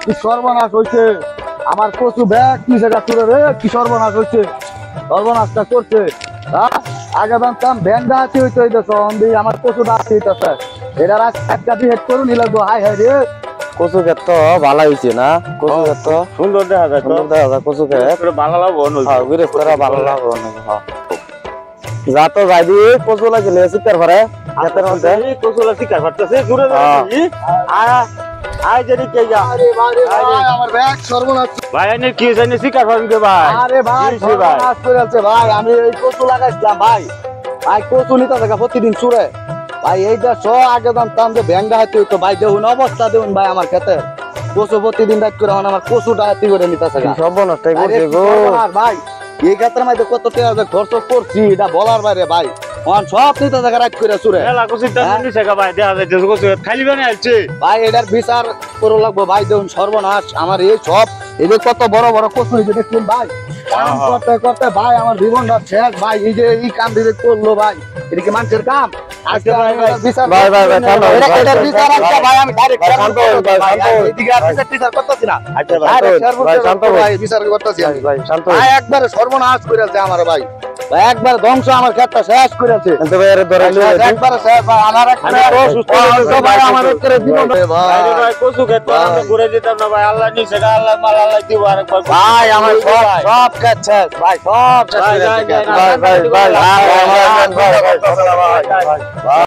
কি সর্বনাশ হয়েছে আমার কচু ব্যাগ কি জায়গা তুলে রে কি সর্বনাশ হয়েছে সর্বনাশটা করছে আগে জানতাম ব্যাংক ডাহাতি হইতে হইতেছ আমার কচু ডাহাতি হইতেছে এটা একটা দিয়ে হেড করুন লাগবো হাই হাই রে কচু ক্ষেত তো ভালো হয়েছে না কচু ক্ষেত তো সুন্দর দেখা যায় সুন্দর দেখা যায় কচু ক্ষেত ভালো লাগবো গৃহস্থরা ভালো লাগবে যা তো যাই দি কচু লাগিলে শিকার করে ক্ষেতের মধ্যে কচুলা শিকার করতেছে ঘুরে আয় জানি কে যা আমার ব্যাগ সর্বনাশ ভাই এনে কি জানি শিকার করেন কে ভাই আরে ভাই সর্বনাশ করে আছে ভাই আমি এই কচু লাগাইছিলাম ভাই ভাই কচু নিতে থাকা প্রতিদিন চুরে ভাই এইটা আগে জানতাম যে ব্যাংক ডাহাতি হইতো ভাই দেখুন অবস্থা দেখুন ভাই আমার ক্ষেতে কচু প্রতিদিন ডাক করে আমার কচু ডাহাতি করে নিতে থাকা সর্বনাশটাই করছে গো ভাই এই ক্ষেত্রে মধ্যে কত টাকা খরচ করছি এটা বলার বাইরে ভাই সব নিতে থাকা রাখ করে চুরে ভাই দেখা যাইতেছে কচু খালি বানিয়ে আসছে ভাই এটার বিচার করে লাগবো ভাই দেখুন সর্বনাশ আমার এই সব এদের কত বড় বড় কচু হয়েছে দেখুন ভাই কাম করতে করতে ভাই আমার জীবনটা শেষ ভাই এই যে এই কাম দিতে করলো ভাই এটা কি মানুষের কাম আজকে বিচার ভাই ভাই ভাই এটার বিচার আজকে ভাই আমি ডাইরেক্ট এদিকে আর বিচার করতেছি না ভাই শান্ত ভাই বিচার করতেছি আমি ভাই শান্ত ভাই একবারে সর্বনাশ করেছে আমার ভাই ভাই একবার ধ্বংস আমার ক্ষেতটা শেষ করেছে কিন্তু ভাই এর ধরে একবারে শেষ ভাই আমার ভাই আমার করে জীবন ভাই কচু খেত ঘুরে যেতাম না ভাই আল্লাহ নিচে আল্লাহ মাল আল্লাহ দিব আরেকবার ভাই আমার সব ক্ষেত শেষ ভাই সব শেষ ভাই ভাই ভাই ভাই